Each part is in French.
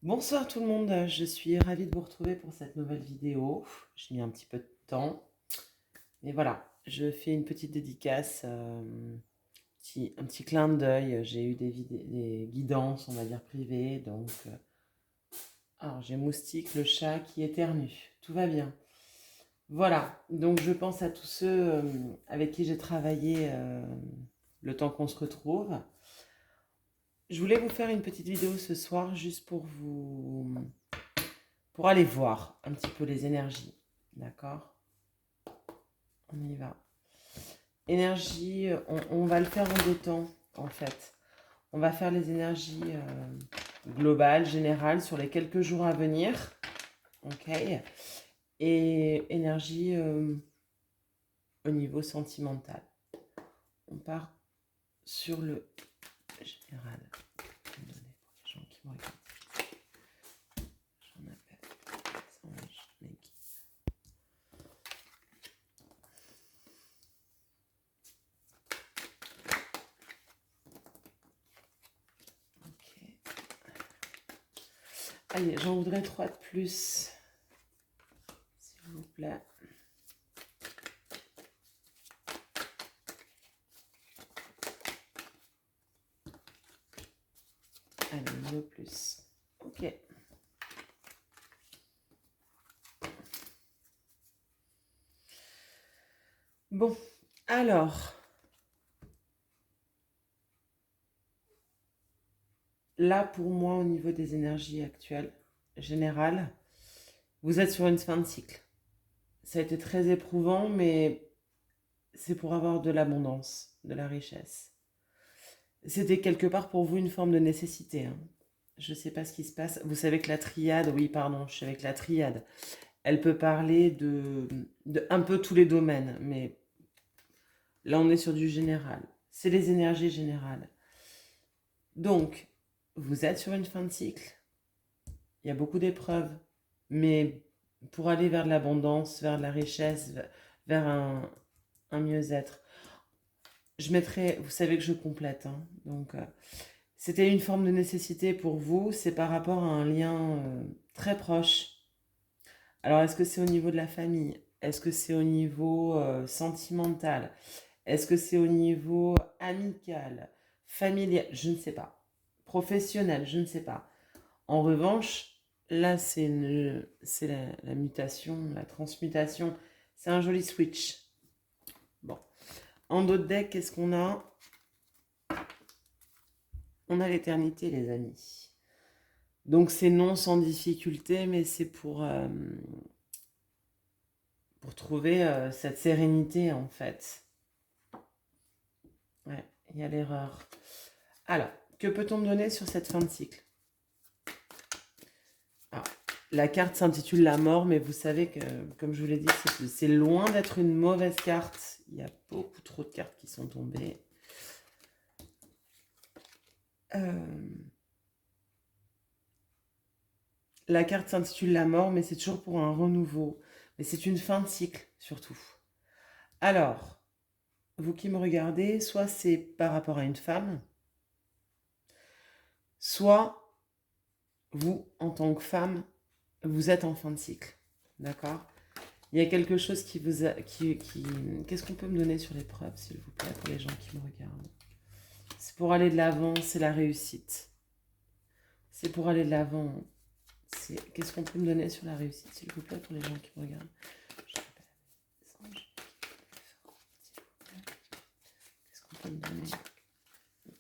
Bonsoir tout le monde, je suis ravie de vous retrouver pour cette nouvelle vidéo. J'ai mis un petit peu de temps, mais voilà, je fais une petite dédicace, un petit clin d'œil. J'ai eu des guidances, on va dire privées, donc alors j'ai Moustique, le chat qui éternue, tout va bien. Voilà, donc je pense à tous ceux avec qui j'ai travaillé le temps qu'on se retrouve. Je voulais vous faire une petite vidéo ce soir juste pour aller voir un petit peu les énergies. D'accord? On y va. Énergie, on va le faire en deux temps, en fait. On va faire les énergies globales, générales, sur les quelques jours à venir. Ok? Et énergie au niveau sentimental. On part sur le général. Je vais me donner pour les gens qui me regardent. J'en appelle. Ça, je mets qui. Ok. Allez, j'en voudrais 3 de plus, s'il vous plaît. Allez, une de plus. Ok. Bon, alors, là pour moi, au niveau des énergies actuelles, générales, vous êtes sur une fin de cycle. Ça a été très éprouvant, mais c'est pour avoir de l'abondance, de la richesse. C'était quelque part pour vous une forme de nécessité, hein. Je ne sais pas ce qui se passe. Vous savez que la triade, oui, pardon, je suis avec la triade. Elle peut parler de un peu tous les domaines, mais là on est sur du général. C'est les énergies générales. Donc, vous êtes sur une fin de cycle. Il y a beaucoup d'épreuves, mais pour aller vers de l'abondance, vers de la richesse, vers un mieux-être. Je mettrai, vous savez que je complète, hein, donc c'était une forme de nécessité pour vous, c'est par rapport à un lien très proche. Alors, est-ce que c'est au niveau de la famille? Est-ce que c'est au niveau sentimental? Est-ce que c'est au niveau amical, familial? Je ne sais pas. Professionnel, je ne sais pas. En revanche, là, c'est la mutation, la transmutation. C'est un joli switch. Bon. En d'autres decks, qu'est-ce qu'on a? On a l'éternité, les amis. Donc, c'est non sans difficulté, mais c'est pour trouver cette sérénité, en fait. Ouais, il y a l'erreur. Alors, que peut-on me donner sur cette fin de cycle? Alors, la carte s'intitule La mort, mais vous savez que, comme je vous l'ai dit, c'est loin d'être une mauvaise carte. Il y a beaucoup trop de cartes qui sont tombées. La carte s'intitule La mort, mais c'est toujours pour un renouveau. Mais c'est une fin de cycle, surtout. Alors, vous qui me regardez, soit c'est par rapport à une femme, soit vous, en tant que femme, vous êtes en fin de cycle. D'accord? Il y a quelque chose qui vous a... Qu'est-ce qu'on peut me donner sur l'épreuve, s'il vous plaît, pour les gens qui me regardent? C'est pour aller de l'avant, c'est la réussite. C'est pour aller de l'avant. Qu'est-ce qu'on peut me donner sur la réussite, s'il vous plaît, pour les gens qui me regardent? Qu'est-ce qu'on peut me donner?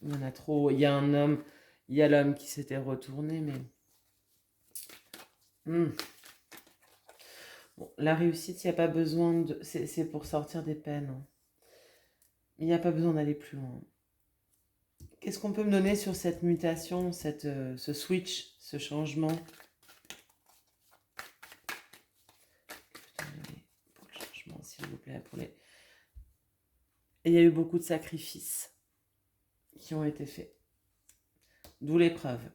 Il y en a trop. Il y a un homme, il y a l'homme qui s'était retourné, mais... Bon, la réussite, il n'y a pas besoin de... C'est pour sortir des peines, hein. Il n'y a pas besoin d'aller plus loin. Qu'est-ce qu'on peut me donner sur cette mutation, ce switch, ce changement? Pour le changement, s'il vous plaît. Et il y a eu beaucoup de sacrifices qui ont été faits. D'où l'épreuve.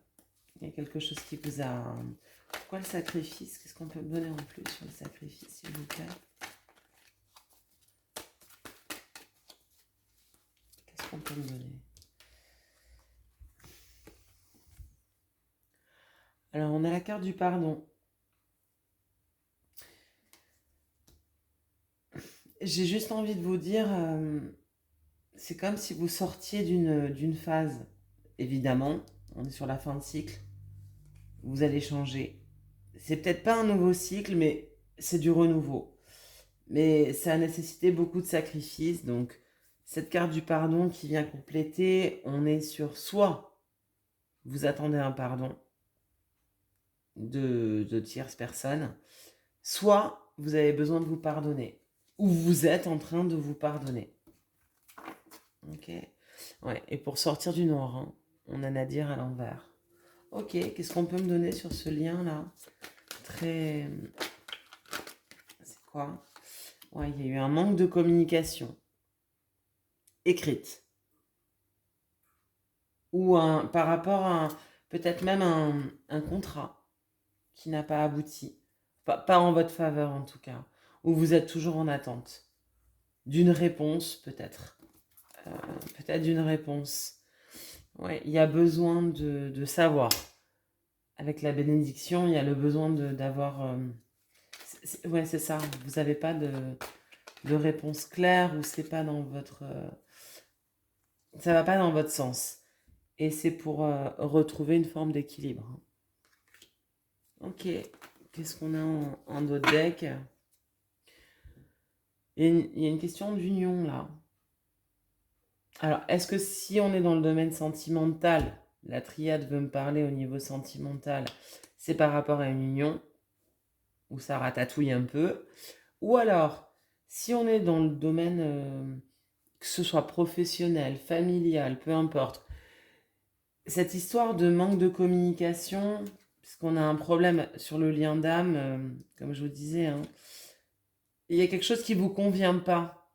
Il y a quelque chose qui vous a... Pourquoi le sacrifice? Qu'est-ce qu'on peut me donner en plus sur le sacrifice, s'il vous plaît? Qu'est-ce qu'on peut me donner? Alors, on a la carte du pardon. J'ai juste envie de vous dire, c'est comme si vous sortiez d'une phase. Évidemment, on est sur la fin de cycle. Vous allez changer. C'est peut-être pas un nouveau cycle, mais c'est du renouveau. Mais ça a nécessité beaucoup de sacrifices. Donc, cette carte du pardon qui vient compléter, on est sur soit vous attendez un pardon de tierces personnes, soit vous avez besoin de vous pardonner, ou vous êtes en train de vous pardonner. Ok. Ouais. Et pour sortir du noir, hein, on a Nadir à l'envers. Ok. Qu'est-ce qu'on peut me donner sur ce lien-là? Très. C'est quoi? Ouais, il y a eu un manque de communication écrite. Ou par rapport à peut-être même un contrat qui n'a pas abouti. Pas en votre faveur en tout cas. Ou vous êtes toujours en attente d'une réponse peut-être. Euh, Peut-être d'une réponse. Ouais, il y a besoin de savoir. Avec la bénédiction, il y a le besoin d'avoir... ouais, c'est ça. Vous n'avez pas de réponse claire ou c'est pas dans votre... ça va pas dans votre sens. Et c'est pour retrouver une forme d'équilibre. Ok. Qu'est-ce qu'on a en d'autres deck? Il y a une question d'union là. Alors, est-ce que si on est dans le domaine sentimental, la triade veut me parler au niveau sentimental, c'est par rapport à une union, où ça ratatouille un peu, ou alors, si on est dans le domaine, que ce soit professionnel, familial, peu importe, cette histoire de manque de communication, puisqu'on a un problème sur le lien d'âme, comme je vous disais, hein, il y a quelque chose qui ne vous convient pas,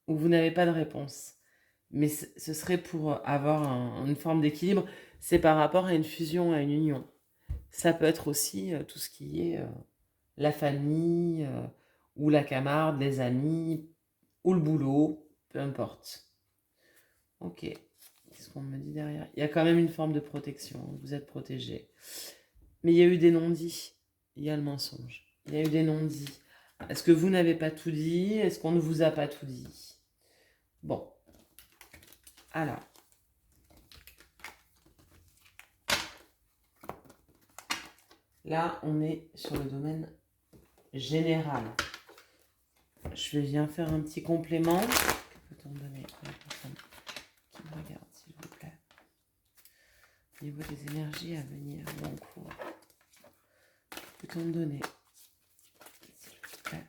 ou vous n'avez pas de réponse. Mais ce serait pour avoir une forme d'équilibre. C'est par rapport à une fusion, à une union. Ça peut être aussi tout ce qui est la famille, ou la camarade, les amis, ou le boulot, peu importe. Ok, qu'est-ce qu'on me dit derrière? Il y a quand même une forme de protection, vous êtes protégé. Mais il y a eu des non-dits, il y a le mensonge. Il y a eu des non-dits. Est-ce que vous n'avez pas tout dit? Est-ce qu'on ne vous a pas tout dit? Bon, alors. Là, on est sur le domaine général. Je vais bien faire un petit complément. Que peut-on donner à la personne qui me regarde, s'il vous plaît? Au niveau des énergies à venir ou en cours, que peut-on donner, s'il vous plaît?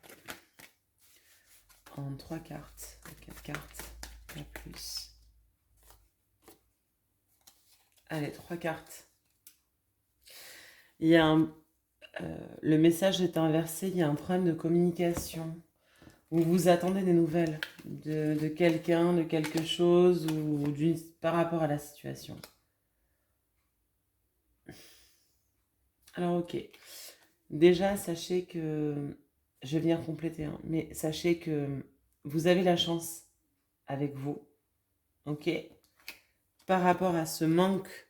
En 3 cartes, 4 cartes, pas plus. Allez, 3 cartes. Il y a le message est inversé, il y a un problème de communication. Vous attendez des nouvelles de quelqu'un, de quelque chose ou par rapport à la situation. Alors ok, déjà sachez que, je vais venir compléter, hein, mais sachez que vous avez la chance avec vous, ok, par rapport à ce manque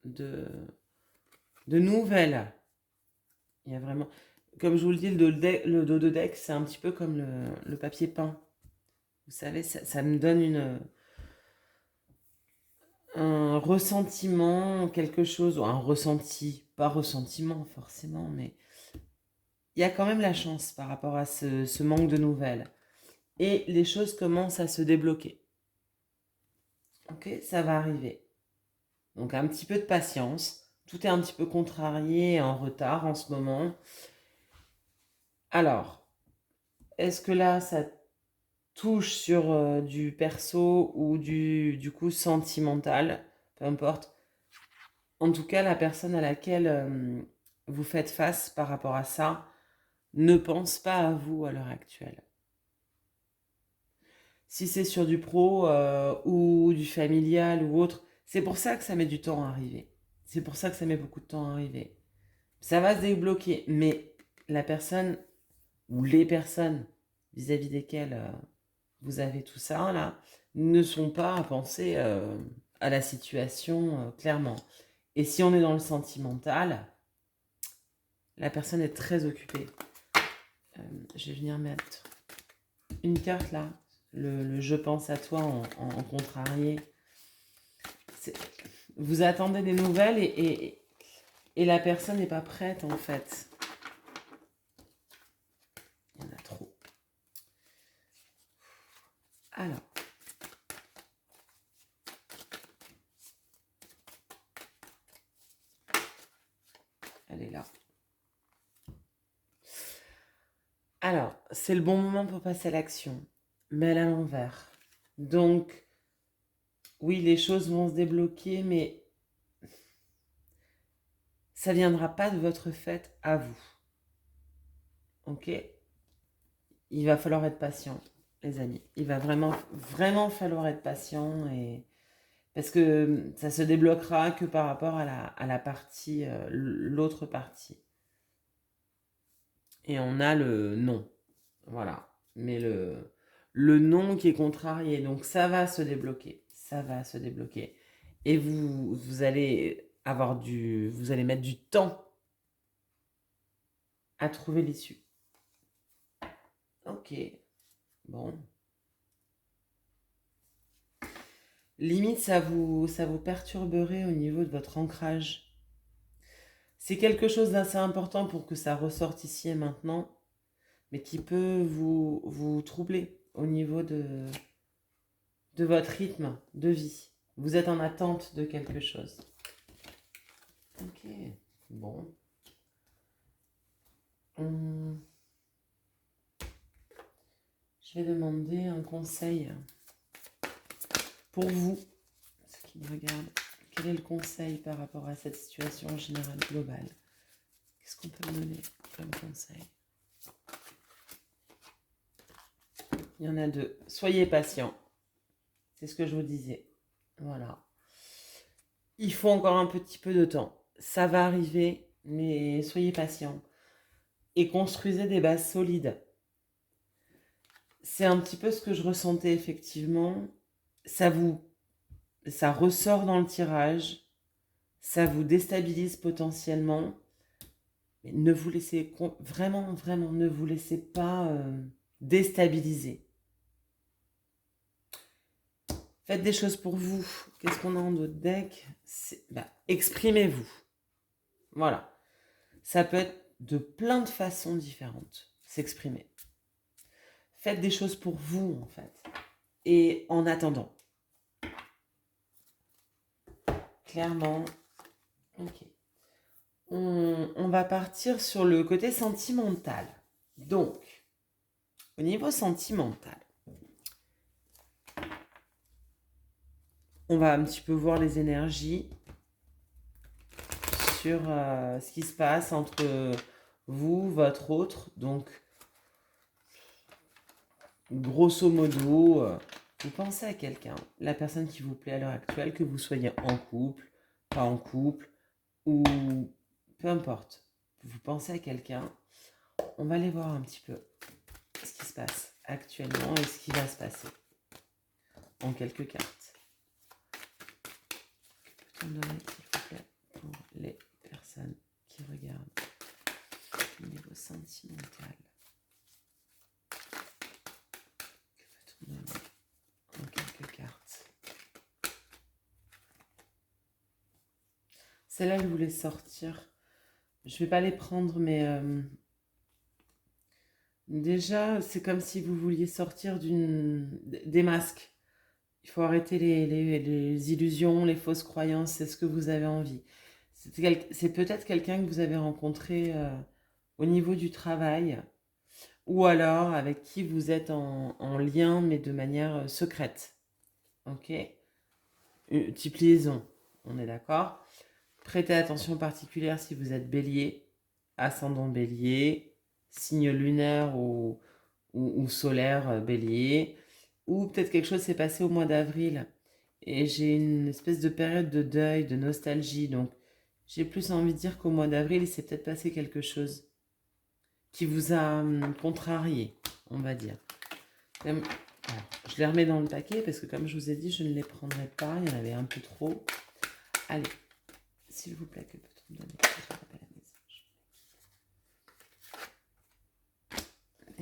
de, de nouvelles. Il y a vraiment, comme je vous le dis, le dos de deck, c'est un petit peu comme le papier peint. Vous savez, ça me donne un ressentiment, quelque chose, ou un ressenti, pas ressentiment forcément, mais il y a quand même la chance par rapport à ce manque de nouvelles. Et les choses commencent à se débloquer. Ok, ça va arriver. Donc un petit peu de patience. Tout est un petit peu contrarié, en retard en ce moment. Alors, est-ce que là, ça touche sur du perso ou du coup sentimental? Peu importe. En tout cas, la personne à laquelle vous faites face par rapport à ça ne pense pas à vous à l'heure actuelle. Si c'est sur du pro ou du familial ou autre, c'est pour ça que ça met du temps à arriver. C'est pour ça que ça met beaucoup de temps à arriver. Ça va se débloquer, mais la personne ou les personnes vis-à-vis desquelles vous avez tout ça là ne sont pas à penser à la situation clairement. Et si on est dans le sentimental, La personne est très occupée. Je vais venir mettre une carte là, le je pense à toi en contrarié. Vous attendez des nouvelles et la personne n'est pas prête en fait. Il y en a trop. Alors. Elle est là. Alors, c'est le bon moment pour passer à l'action, mais à l'envers. Donc, oui, les choses vont se débloquer, mais ça ne viendra pas de votre fait à vous. Ok? Il va falloir être patient, les amis. Il va vraiment, vraiment falloir être patient parce que ça se débloquera que par rapport à la partie, l'autre partie. Et on a le non. Voilà. Mais le non qui est contrarié. Donc ça va se débloquer. Ça va se débloquer. Et vous allez vous allez mettre du temps à trouver l'issue. Ok. Bon. Limite, ça vous perturberait au niveau de votre ancrage. C'est quelque chose d'assez important pour que ça ressorte ici et maintenant, mais qui peut vous troubler au niveau de votre rythme de vie. Vous êtes en attente de quelque chose. Ok, bon. Je vais demander un conseil pour vous, ceux qui me regardent. Quel est le conseil par rapport à cette situation générale globale? Qu'est-ce qu'on peut me donner comme conseil? Il y en a deux. Soyez patient. C'est ce que je vous disais. Voilà. Il faut encore un petit peu de temps. Ça va arriver, mais soyez patient. Et construisez des bases solides. C'est un petit peu ce que je ressentais effectivement. Ça ressort dans le tirage. Ça vous déstabilise potentiellement. Mais ne vous laissez vraiment, vraiment, ne vous laissez pas déstabiliser. Faites des choses pour vous. Qu'est-ce qu'on a en d'autres deck? Exprimez-vous. Voilà. Ça peut être de plein de façons différentes, s'exprimer. Faites des choses pour vous, en fait. Et en attendant. Clairement. Ok. On va partir sur le côté sentimental. Donc, au niveau sentimental, on va un petit peu voir les énergies sur ce qui se passe entre vous, votre autre. Donc, grosso modo, vous pensez à quelqu'un, la personne qui vous plaît à l'heure actuelle, que vous soyez en couple, pas en couple, ou peu importe. Vous pensez à quelqu'un, on va aller voir un petit peu ce qui se passe actuellement et ce qui va se passer en quelques cartes. Que peut-on donner, s'il vous plaît, pour les personnes qui regardent au niveau sentimental? Que peut-on donner en quelques cartes? Celle-là, je voulais sortir. Je vais pas les prendre, mais déjà, c'est comme si vous vouliez sortir des masques. Il faut arrêter les illusions, les fausses croyances, c'est ce que vous avez envie. C'est peut-être quelqu'un que vous avez rencontré au niveau du travail, ou alors avec qui vous êtes en lien, mais de manière secrète. Ok? Type liaison, on est d'accord? Prêtez attention particulière si vous êtes bélier, ascendant bélier, signe lunaire ou solaire bélier, ou peut-être quelque chose s'est passé au mois d'avril et j'ai une espèce de période de deuil, de nostalgie, donc j'ai plus envie de dire qu'au mois d'avril il s'est peut-être passé quelque chose qui vous a contrarié, on va dire. Alors, je les remets dans le paquet parce que comme je vous ai dit, je ne les prendrai pas, il y en avait un peu trop. Allez, s'il vous plaît, que peut-on me donner? Je rappelle un message.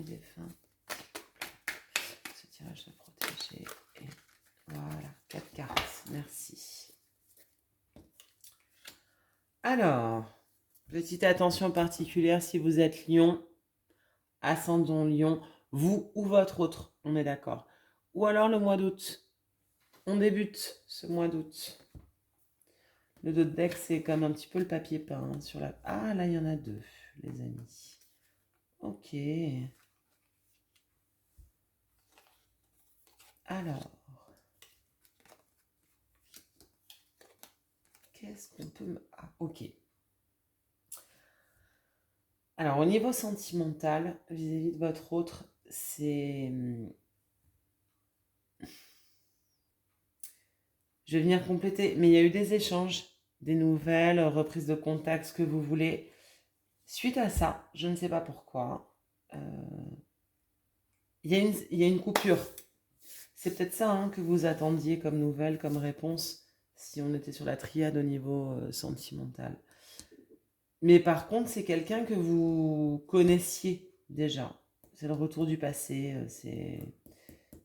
et défunt. Ce tirage soit protégé. Et voilà, 4 cartes. Merci. Alors, petite attention particulière si vous êtes Lion, ascendant Lion, vous ou votre autre, on est d'accord. Ou alors le mois d'août. On débute ce mois d'août. Le dos de deck, c'est comme un petit peu le papier peint hein, sur la... Ah, là, il y en a 2, les amis. Ok. Alors, qu'est-ce qu'on peut... Ah, ok. Alors, au niveau sentimental, vis-à-vis de votre autre, c'est... Je vais venir compléter, mais il y a eu des échanges, des nouvelles, reprises de contact, ce que vous voulez. Suite à ça, je ne sais pas pourquoi, il y a une coupure. C'est peut-être ça hein, que vous attendiez comme nouvelle, comme réponse, si on était sur la triade au niveau sentimental. Mais par contre, c'est quelqu'un que vous connaissiez déjà. C'est le retour du passé.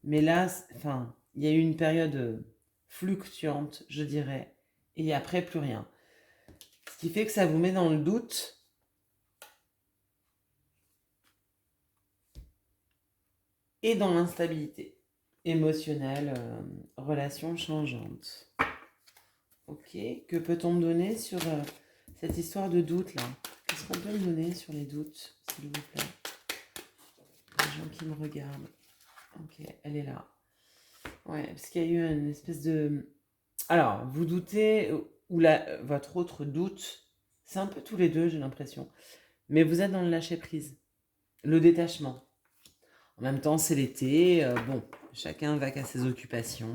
Mais là, enfin, il y a eu une période fluctuante, je dirais, et après plus rien. Ce qui fait que ça vous met dans le doute. Et dans l'instabilité émotionnelle, relation changeante. Ok, que peut-on me donner sur cette histoire de doute là? Qu'est-ce qu'on peut me donner sur les doutes, s'il vous plaît? Les gens qui me regardent. Ok, elle est là. Ouais, parce qu'il y a eu une espèce de... Alors, vous doutez, ou votre autre doute, c'est un peu tous les deux, j'ai l'impression. Mais vous êtes dans le lâcher-prise, le détachement. En même temps, c'est l'été, bon, chacun va qu'à ses occupations.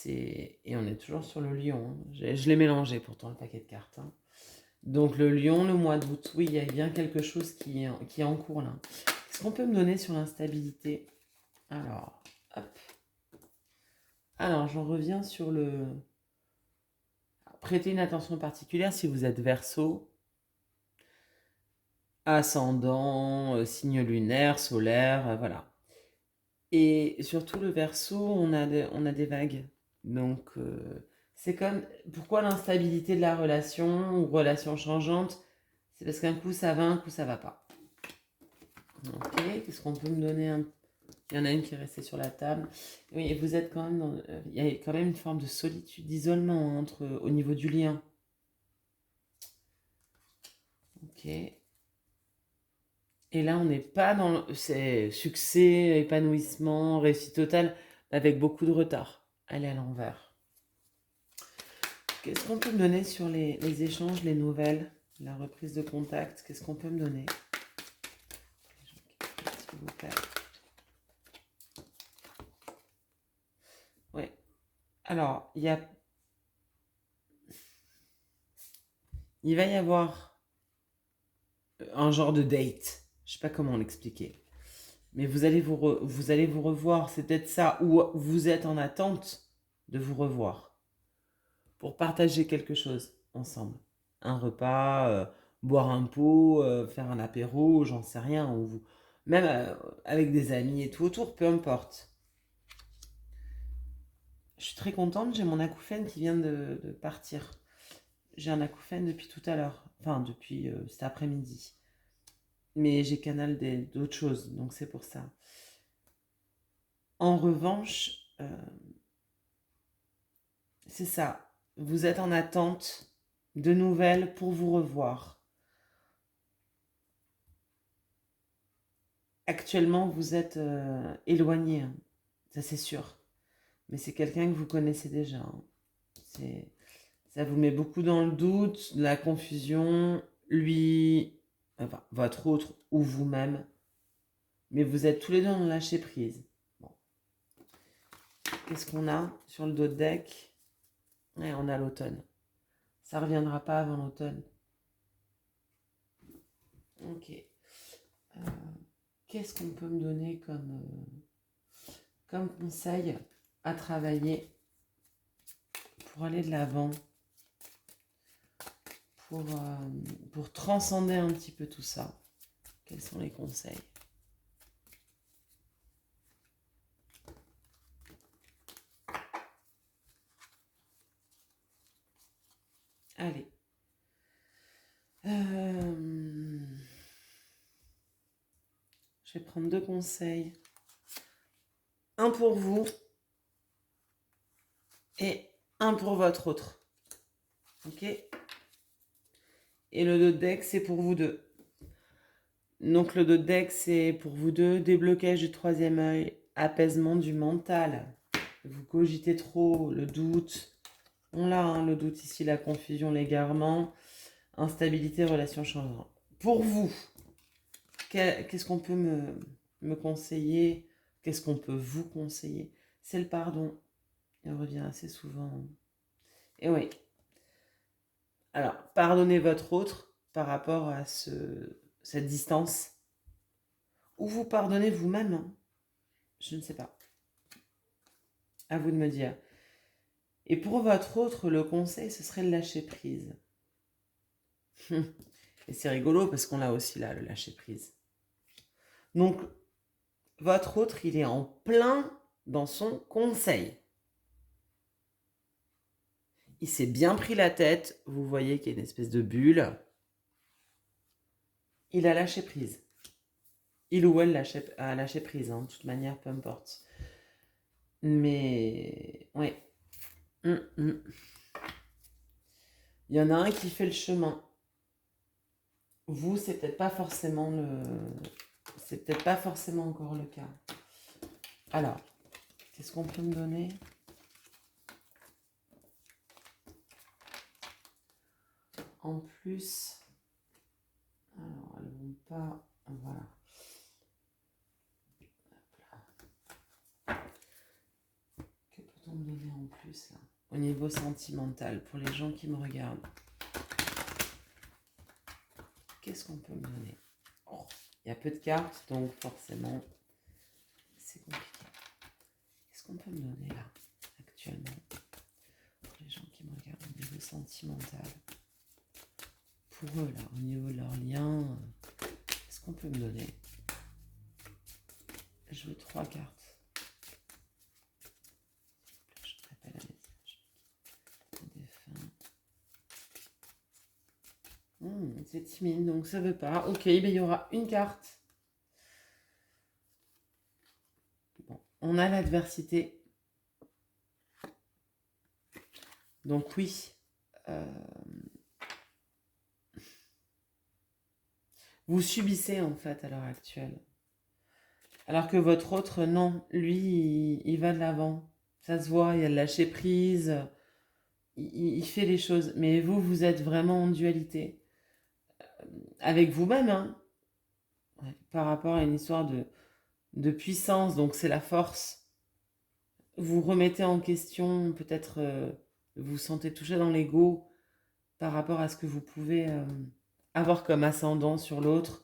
Et on est toujours sur le lion. Hein. Je l'ai mélangé pourtant, le paquet de cartes. Hein. Donc le lion, le mois d'août, oui, il y a bien quelque chose qui est en cours là. Qu'est-ce qu'on peut me donner sur l'instabilité? Alors, hop. Alors, j'en reviens sur le... Prêtez une attention particulière si vous êtes Verseau, ascendant, signe lunaire, solaire, voilà. Et surtout le Verseau, on a des vagues. Donc, c'est comme... Pourquoi l'instabilité de la relation ou relation changeante? C'est parce qu'un coup ça va, un coup ça va pas. Ok, qu'est-ce qu'on peut me donner Il y en a une qui est restée sur la table. Oui, vous êtes quand même dans... Il y a quand même une forme de solitude, d'isolement hein, au niveau du lien. Ok. Et là, on n'est pas dans... C'est succès, épanouissement, réussite totale, avec beaucoup de retard. Elle est à l'envers. Qu'est-ce qu'on peut me donner sur les échanges, les nouvelles, la reprise de contact? Qu'est-ce qu'on peut me donner? S'il vous plaît. Oui. Alors, il va y avoir un genre de date. Je sais pas comment l'expliquer. Mais vous allez vous revoir. C'est peut-être ça. Ou vous êtes en attente de vous revoir. Pour partager quelque chose ensemble. Un repas, boire un pot, faire un apéro, j'en sais rien. Ou même avec des amis et tout autour, peu importe. Je suis très contente, j'ai mon acouphène qui vient de partir. J'ai un acouphène depuis tout à l'heure. Enfin, depuis cet après-midi. Mais j'ai canal d'autres choses, donc c'est pour ça. En revanche, c'est ça. Vous êtes en attente de nouvelles pour vous revoir. Actuellement, vous êtes éloigné, hein. Ça c'est sûr. Mais c'est quelqu'un que vous connaissez déjà. Hein. Ça vous met beaucoup dans le doute, de la confusion. Lui, enfin, votre autre ou vous-même. Mais vous êtes tous les deux dans le lâcher prise. Bon. Qu'est-ce qu'on a sur le dos de deck? Ouais, on a l'automne. Ça ne reviendra pas avant l'automne. Ok. Qu'est-ce qu'on peut me donner comme conseil à travailler pour aller de l'avant, pour transcender un petit peu tout ça? Quels sont les conseils? Allez. Je vais prendre 2 conseils. Un pour vous et un pour votre autre. Ok? Et le dos de deck, c'est pour vous deux. Donc le dos de deck, c'est pour vous deux, déblocage du 3e œil, apaisement du mental. Vous cogitez trop, le doute. On l'a, hein, le doute ici, la confusion, l'égarement, instabilité, relation changeante. Pour vous, qu'est-ce qu'on peut me conseiller? Qu'est-ce qu'on peut vous conseiller? C'est le pardon. Il revient assez souvent. Et oui. Alors, pardonnez votre autre par rapport à cette distance. Ou vous pardonnez vous-même. Hein. Je ne sais pas. À vous de me dire. Et pour votre autre, le conseil, ce serait le lâcher prise. Et c'est rigolo parce qu'on l'a aussi là, le lâcher prise. Donc, votre autre, il est en plein dans son conseil. Il s'est bien pris la tête. Vous voyez qu'il y a une espèce de bulle. Il a lâché prise. Il ou elle a lâché prise, hein, de toute manière, peu importe. Mais, ouais. Il y en a un qui fait le chemin. Vous, c'est peut-être pas forcément encore le cas. Alors, qu'est-ce qu'on peut me donner? En plus, alors elles vont pas, voilà. Que peut-on me donner en plus là, au niveau sentimental pour les gens qui me regardent? Qu'est-ce qu'on peut me donner? Oh, il y a peu de cartes, donc forcément, c'est compliqué. Qu'est-ce qu'on peut me donner là, actuellement, pour les gens qui me regardent au niveau sentimental? Pour eux, là, au niveau de leur lien, qu'est-ce qu'on peut me donner? Je veux 3 cartes. Je rappelle un message. Défunt. C'est timide, donc ça veut pas. Ok, ben, il y aura une carte. Bon, on a l'adversité. Donc oui. Vous subissez en fait à l'heure actuelle. Alors que votre autre, non, lui, il va de l'avant. Ça se voit, il y a le lâcher prise, il fait les choses. Mais vous, vous êtes vraiment en dualité. Avec vous-même, hein, ouais, par rapport à une histoire de puissance, donc c'est la force. Vous remettez en question, peut-être vous vous sentez touché dans l'ego par rapport à ce que vous pouvez avoir comme ascendant sur l'autre.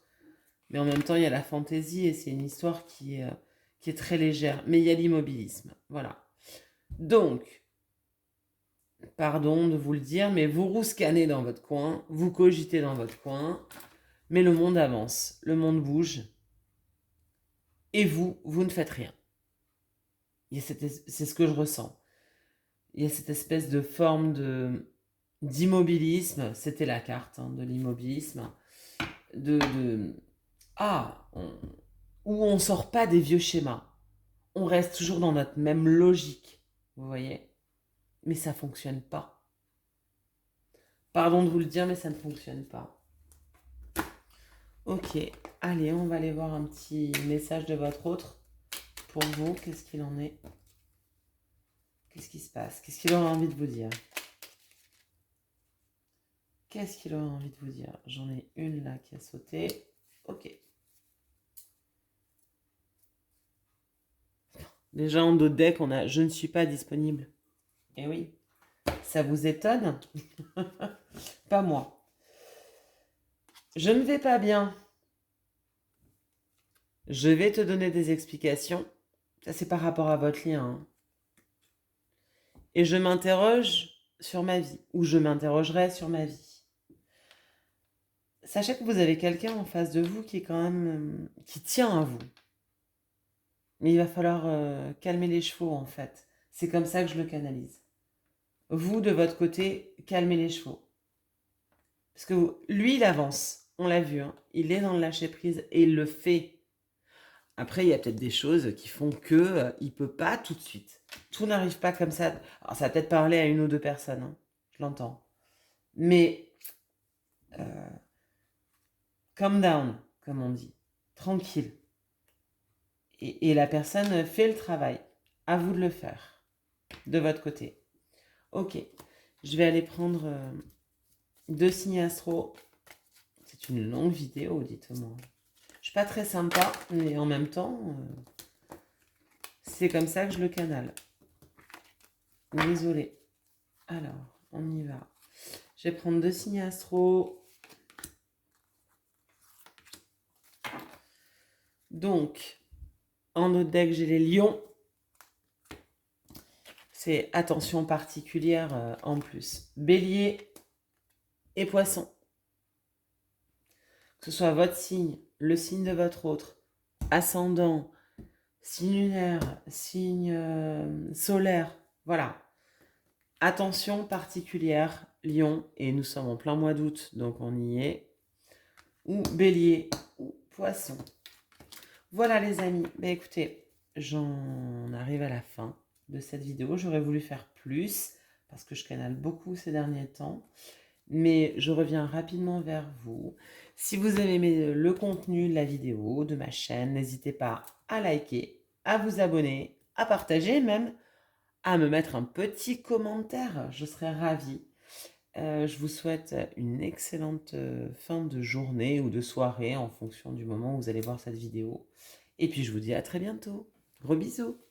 Mais en même temps, il y a la fantaisie et c'est une histoire qui est très légère. Mais il y a l'immobilisme. Voilà. Donc, pardon de vous le dire, mais vous rouscanez dans votre coin, vous cogitez dans votre coin, mais le monde avance, le monde bouge, et vous ne faites rien. C'est ce que je ressens. Il y a cette espèce de forme d'immobilisme, c'était la carte hein, de l'immobilisme, où on sort pas des vieux schémas. On reste toujours dans notre même logique, vous voyez? Mais ça fonctionne pas. Pardon de vous le dire, mais ça ne fonctionne pas. Ok, allez, on va aller voir un petit message de votre autre. Pour vous, qu'est-ce qu'il en est? Qu'est-ce qui se passe? Qu'est-ce qu'il aurait envie de vous dire? Qu'est-ce qu'il aurait envie de vous dire? J'en ai une là qui a sauté. Ok. Déjà en dos de deck, on a « Je ne suis pas disponible ». Eh oui, ça vous étonne? Pas moi. Je ne vais pas bien. Je vais te donner des explications. Ça, c'est par rapport à votre lien. Hein. Et je m'interroge sur ma vie. Ou je m'interrogerai sur ma vie. sachez que vous avez quelqu'un en face de vous qui est quand même, qui tient à vous. Mais il va falloir calmer les chevaux, en fait. C'est comme ça que je le canalise. Vous, de votre côté, calmez les chevaux. Parce que lui, il avance. On l'a vu, hein. Il est dans le lâcher-prise et il le fait. Après, il y a peut-être des choses qui font que il peut pas tout de suite. Tout n'arrive pas comme ça. Alors, ça va peut-être parler à une ou deux personnes, hein. Je l'entends. Mais calm down, comme on dit. Tranquille. Et la personne fait le travail. À vous de le faire. De votre côté. Ok. Je vais aller prendre 2 signes astro. C'est une longue vidéo, dites-moi. Je suis pas très sympa, mais en même temps, c'est comme ça que je le canale. Désolée. Alors, on y va. Je vais prendre 2 signes astro. Donc, en autre deck, j'ai les lions. C'est attention particulière en plus. Bélier et poisson. Que ce soit votre signe, le signe de votre autre, ascendant, signe lunaire, signe solaire, voilà. Attention particulière, lion, et nous sommes en plein mois d'août, donc on y est. Ou bélier, ou poisson. Voilà les amis, écoutez, j'en arrive à la fin de cette vidéo. J'aurais voulu faire plus, parce que je canale beaucoup ces derniers temps. Mais je reviens rapidement vers vous. Si vous avez aimé le contenu de la vidéo, de ma chaîne, n'hésitez pas à liker, à vous abonner, à partager, même à me mettre un petit commentaire. Je serais ravie. Je vous souhaite une excellente fin de journée ou de soirée en fonction du moment où vous allez voir cette vidéo. Et puis je vous dis à très bientôt. Gros bisous.